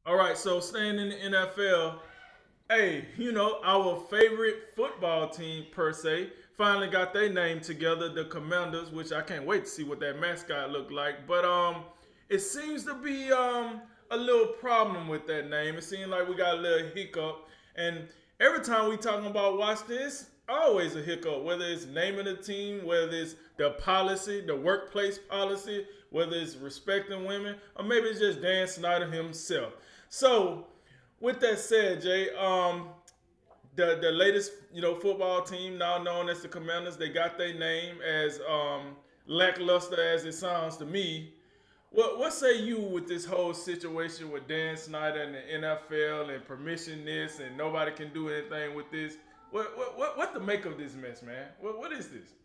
All right, so staying in the NFL, hey, our favorite football team per se finally got their name together, the Commanders, which I can't wait to see what that mascot looked like. But it seems to be a little problem with that name. It seems like we got a little hiccup, and every time we talking about watch this, always a hiccup. Whether it's naming the team, whether it's the policy, the workplace policy, whether it's respecting women, or maybe it's just Dan Snyder himself. So with that said, Jay, the latest football team now known as the Commanders, they got their name as lackluster as it sounds to me. What say you with this whole situation with Dan Snyder and the NFL and permission this and nobody can do anything with this? What to make of this mess, man? What is this?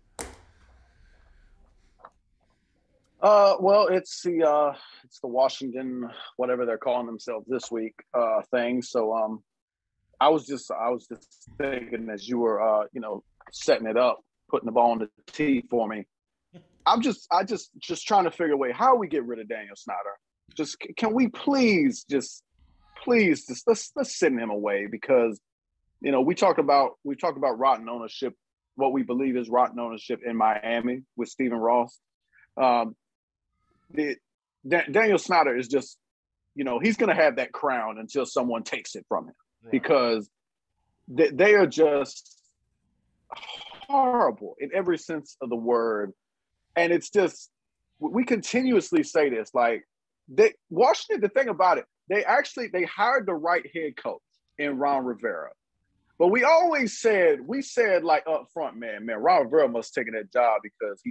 Well, it's the Washington, whatever they're calling themselves this week, thing. So, I was just thinking as you were, setting it up, putting the ball on the tee for me. I just trying to figure a way how we get rid of Daniel Snyder. Just can we please just let's send him away because we talked about rotten ownership, what we believe is rotten ownership in Miami with Stephen Ross. Um, the, Daniel Snyder is just, he's going to have that crown until someone takes it from him Right. because they are just horrible in every sense of the word. And it's just, we continuously say this, like Washington, the thing about it, they hired the right head coach in Ron Rivera. But we said like up front, man, Ron Rivera must have taken that job because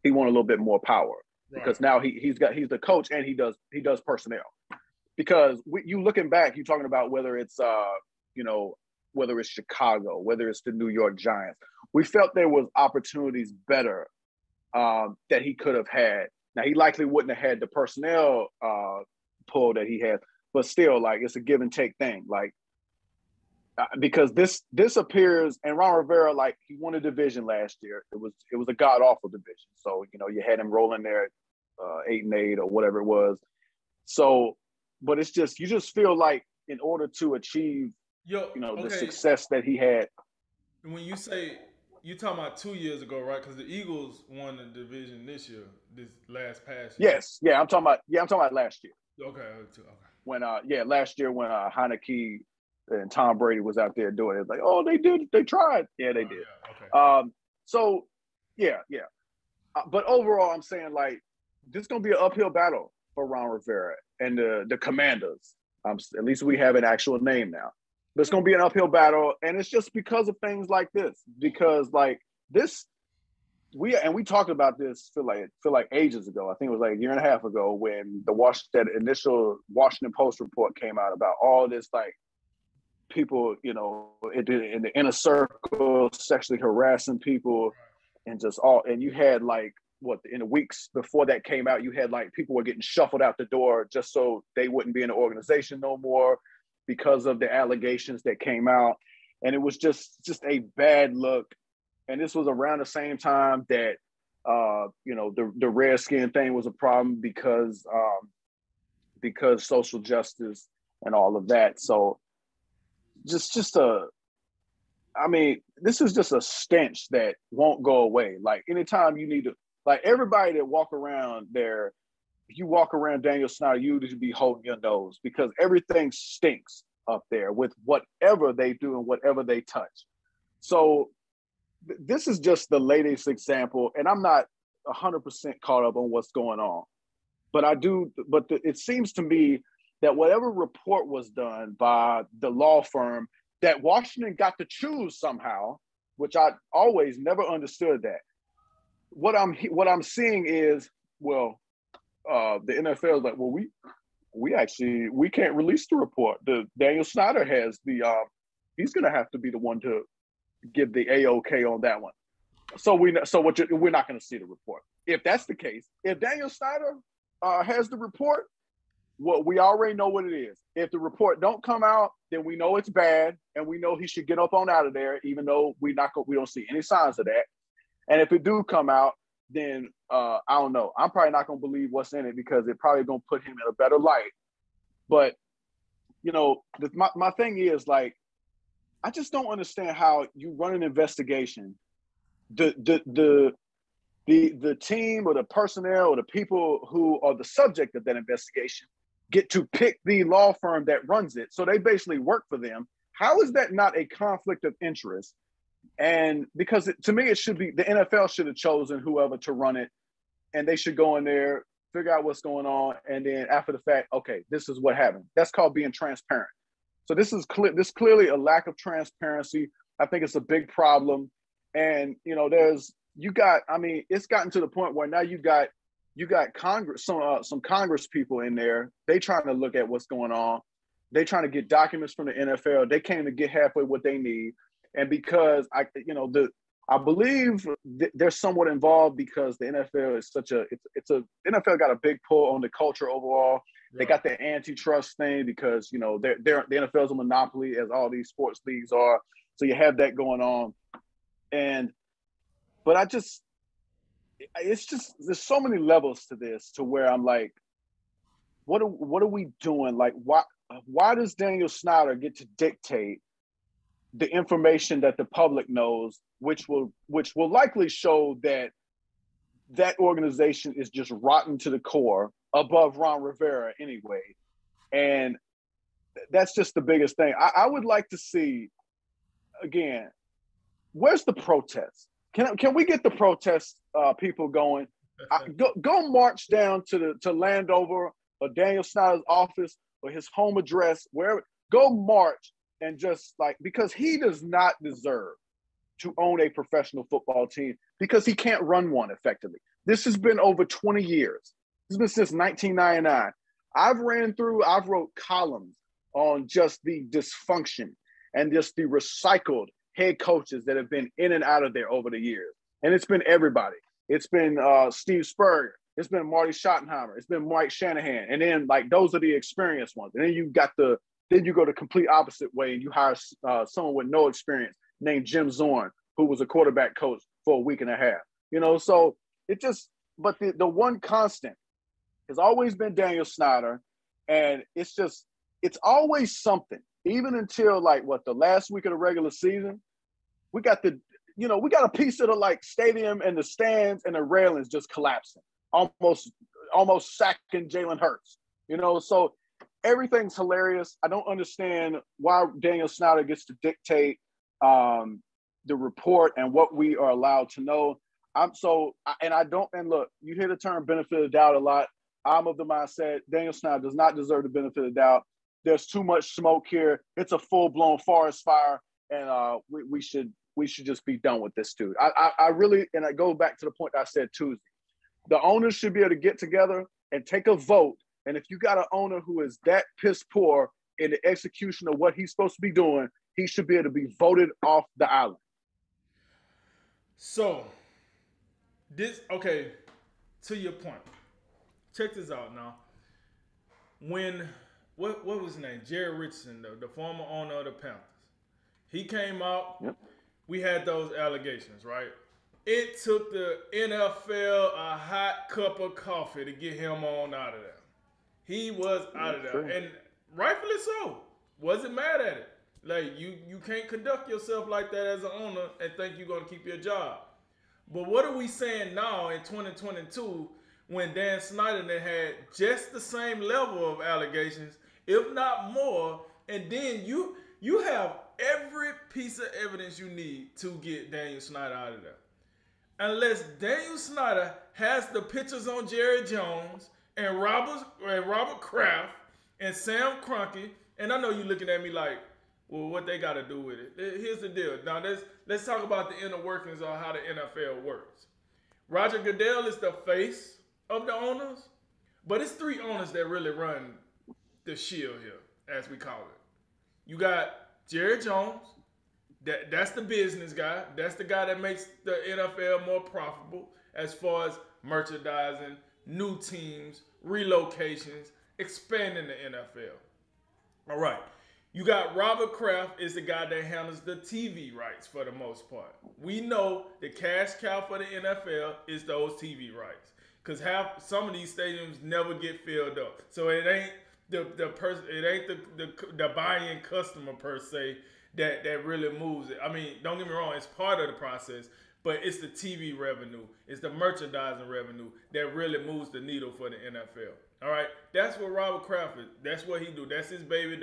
he wanted a little bit more power Right. because now he's the coach and he does personnel. Because you looking back, you talking about whether it's you know whether it's Chicago, whether it's the New York Giants. We felt there was opportunities better that he could have had. Now he likely wouldn't have had the personnel pull that he had, but still, like it's a give and take thing. Like because this appears and Ron Rivera, like he won a division last year. It was a god awful division. So you had him rolling there at 8-8 or whatever it was. So, but it's just you just feel like in order to achieve Yo, the okay. success that he had. When you say you talking about 2 years ago, right? Because the Eagles won the division this year, this last past year. Yes, I'm talking about last year Okay, okay. when last year when Heineke and Tom Brady was out there doing it. It's like, oh, they tried. Yeah, they Oh did. yeah, okay. So yeah. But overall, I'm saying like this is gonna be an uphill battle for Ron Rivera and the Commanders. At least we have an actual name now. But it's gonna be an uphill battle, and it's just because of things like this. Because like this, we talked about this feel like ages ago. I think it was like a year and a half ago when that initial Washington Post report came out about all this like people, in the inner circle sexually harassing people and just all, and you had like what in the weeks before that came out, you had like people were getting shuffled out the door just so they wouldn't be in the organization no more because of the allegations that came out, and it was just a bad look. And this was around the same time that the redskin thing was a problem because social justice and all of that. So just a I mean, this is just a stench that won't go away. Like anytime you need to, like everybody that walk around there, if you walk around Daniel Snyder, you need to be holding your nose because everything stinks up there with whatever they do and whatever they touch. So this is just the latest example, and I'm not 100% caught up on what's going on, but I do. But it seems to me that whatever report was done by the law firm that Washington got to choose somehow, which I always never understood that. What I'm seeing is the NFL is like, well, we can't release the report. The Daniel Snyder has he's going to have to be the one to give the AOK on that one. So we're not going to see the report. If that's the case, if Daniel Snyder has the report, well, we already know what it is. If the report don't come out, then we know it's bad, and we know he should get up on out of there, even though we don't see any signs of that. And if it do come out, then I don't know. I'm probably not gonna believe what's in it because it probably gonna put him in a better light. But my thing is like, I just don't understand how you run an investigation. The team or the personnel or the people who are the subject of that investigation get to pick the law firm that runs it. So they basically work for them. How is that not a conflict of interest? And because to me, it should be the NFL should have chosen whoever to run it, and they should go in there, figure out what's going on, and then after the fact, okay, this is what happened. That's called being transparent. So this is clearly a lack of transparency. I think it's a big problem. And it's gotten to the point where now you got Congress, some Congress people in there. They trying to look at what's going on. They trying to get documents from the NFL. They can't even get halfway what they need. And because I believe they're somewhat involved because the NFL is the NFL got a big pull on the culture overall. They got the antitrust thing because the NFL is a monopoly, as all these sports leagues are. So you have that going on, but it's just there's so many levels to this to where I'm like, what are we doing? Like, why does Daniel Snyder get to dictate the information that the public knows, which will likely show that organization is just rotten to the core above Ron Rivera anyway. And that's just the biggest thing. I would like to see, again, where's the protest? Can we get the protest people going? Go march down to Landover or Daniel Snyder's office or his home address, wherever. Go march and just because he does not deserve to own a professional football team because he can't run one effectively. This has been over 20 years. This has been since 1999. I've wrote columns on just the dysfunction and just the recycled head coaches that have been in and out of there over the years. And it's been everybody. It's been Steve Spurrier. It's been Marty Schottenheimer. It's been Mike Shanahan. And then those are the experienced ones. And then you go the complete opposite way and you hire someone with no experience named Jim Zorn, who was a quarterback coach for a week and a half. So but the one constant has always been Daniel Snyder. And it's always something, even until the last week of the regular season. We got a piece of the stadium and the stands and the railings just collapsing, almost sacking Jalen Hurts. So everything's hilarious. I don't understand why Daniel Snyder gets to dictate the report and what we are allowed to know. And look, you hear the term benefit of the doubt a lot. I'm of the mindset Daniel Snyder does not deserve the benefit of the doubt. There's too much smoke here. It's a full-blown forest fire, and we should just be done with this dude. I really, and I go back to the point I said Tuesday. The owners should be able to get together and take a vote. And if you got an owner who is that piss poor in the execution of what he's supposed to be doing, he should be able to be voted off the island. So, to your point, check this out now. When, what was his name? Jerry Richardson, the former owner of the Panthers. He came out. Yep. We had those allegations, right? It took the NFL a hot cup of coffee to get him on out of there. He was out of there. True. And rightfully so. Wasn't mad at it. You can't conduct yourself like that as an owner and think you're going to keep your job. But what are we saying now in 2022 when Dan Snyder had just the same level of allegations, if not more, and then you have every piece of evidence you need to get Daniel Snyder out of there. Unless Daniel Snyder has the pictures on Jerry Jones and Robert Kraft and Sam Kroenke, and I know you're looking at me like, well, what they got to do with it? Here's the deal. Now, let's talk about the inner workings of how the NFL works. Roger Goodell is the face of the owners, but it's three owners that really run the shield here, as we call it. You got Jerry Jones. That's the business guy. That's the guy that makes the NFL more profitable as far as merchandising, new teams, relocations, expanding the NFL. All right. You got Robert Kraft is the guy that handles the TV rights for the most part. We know the cash cow for the NFL is those TV rights because some of these stadiums never get filled up. So it ain't the person. It ain't the buying customer per se that really moves it. I mean, don't get me wrong, it's part of the process, but it's the TV revenue, it's the merchandising revenue that really moves the needle for the NFL. All right, that's what Robert Kraft is. That's what he do. That's his baby.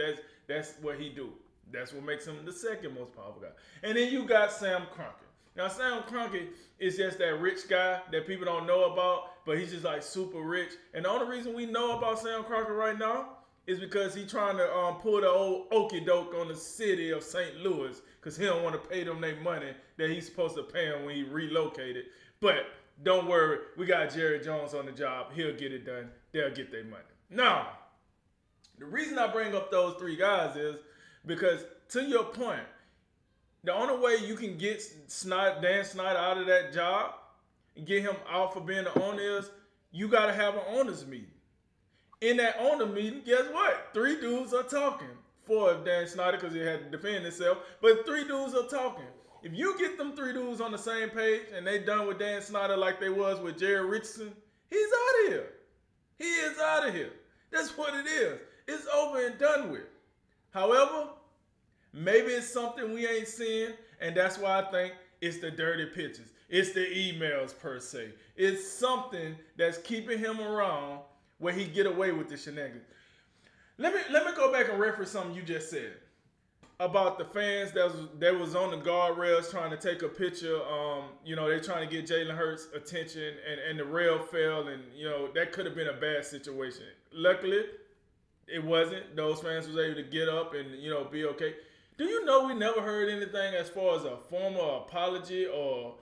That's what he do. That's what makes him the second most powerful guy. And then you got Sam Kroenke. Now Sam Kroenke is just that rich guy that people don't know about, but he's just like super rich. And the only reason we know about Sam Kroenke right now is because he's trying to pull the old okey doke on the city of St. Louis because he don't want to pay them their money that he's supposed to pay them when he relocated. But don't worry, we got Jerry Jones on the job. He'll get it done. They'll get their money. Now, the reason I bring up those three guys is because, to your point, the only way you can get Dan Snyder out of that job and get him out for being the owner is you got to have an owners meeting. In that owner meeting, guess what? Three dudes are talking. Four of Dan Snyder because he had to defend himself, but three dudes are talking. If you get them three dudes on the same page and they done with Dan Snyder like they was with Jerry Richardson, he's out of here. He is out of here. That's what it is. It's over and done with. However, maybe it's something we ain't seeing, and that's why I think it's the dirty pictures. It's the emails per se. It's something that's keeping him around where he get away with the shenanigans. Let me go back and reference something you just said about the fans that was on the guardrails trying to take a picture. They trying to get Jalen Hurts' attention, and the rail fell, and that could have been a bad situation. Luckily, it wasn't. Those fans was able to get up and be okay. Do you know we never heard anything as far as a formal apology or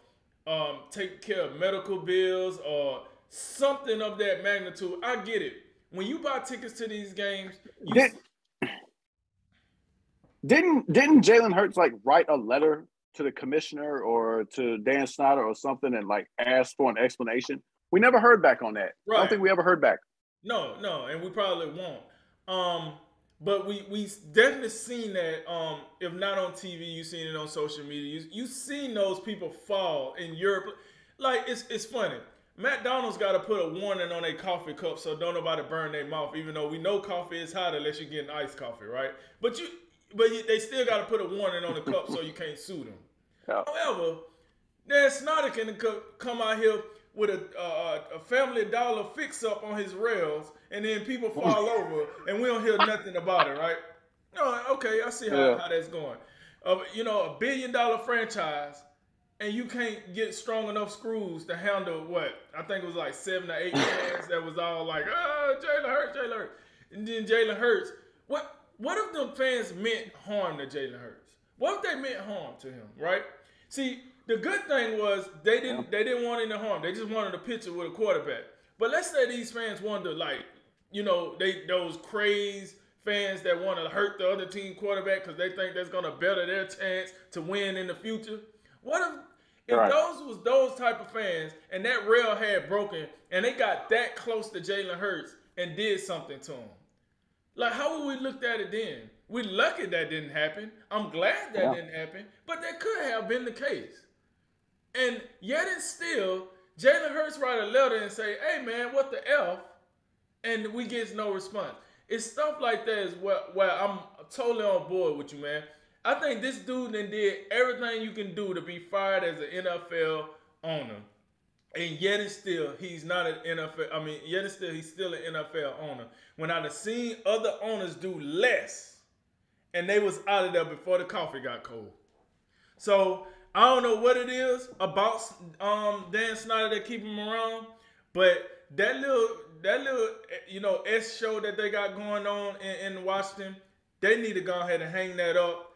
take care of medical bills or something of that magnitude? I get it. When you buy tickets to these games, didn't Jalen Hurts write a letter to the commissioner or to Dan Snyder or something and ask for an explanation? We never heard back on that. Right. I don't think we ever heard back. No, and we probably won't. But we definitely seen that. If not on TV, you seen it on social media. You seen those people fall in Europe. It's funny. McDonald's got to put a warning on their coffee cup so don't nobody burn their mouth. Even though we know coffee is hot unless you're getting iced coffee, right? But they still got to put a warning on the cup so you can't sue them. Yeah. However, Dan Snyder can come out here with a Family Dollar fix-up on his rails, and then people fall over, and we don't hear nothing about it, right? No, okay, I see how that's going. $1 billion franchise, and you can't get strong enough screws to handle what? I think it was 7 or 8 fans that was all Jalen Hurts. And then Jalen Hurts. What if them fans meant harm to Jalen Hurts? What if they meant harm to him, right? See, the good thing was they didn't want any harm. They just wanted a picture with a quarterback. But let's say these fans wanted to those crazed fans that want to hurt the other team quarterback because they think that's going to better their chance to win in the future. What if those was those type of fans and that rail had broken and they got that close to Jalen Hurts and did something to him? How would we look at it then? We're lucky that didn't happen. I'm glad that didn't happen, but that could have been the case. And yet and still, Jalen Hurts write a letter and say, hey man, what the F? And we get no response. It's stuff like that is where I'm totally on board with you, man. I think this dude then did everything you can do to be fired as an NFL owner. And yet and still, he's not an NFL. I mean, yet and still, he's still an NFL owner. When I've seen other owners do less, and they was out of there before the coffee got cold. So I don't know what it is about Dan Snyder that keep him around, but that little S show that they got going on in Washington, they need to go ahead and hang that up.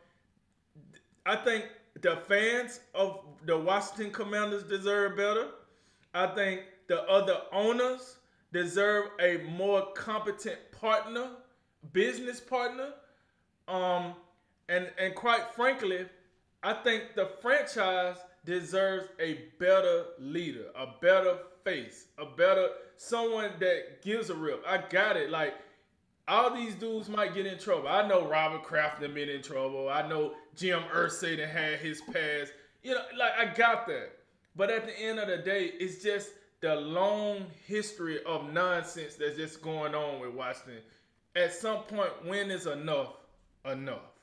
I think the fans of the Washington Commanders deserve better. I think the other owners deserve a more competent partner, business partner. And quite frankly, I think the franchise deserves a better leader, a better face, someone that gives a rip. I got it. All these dudes might get in trouble. I know Robert Kraft been in trouble. I know Jim Irsay that had his past. I got that. But at the end of the day, it's just the long history of nonsense that's just going on with Washington. at some point, when is enough enough?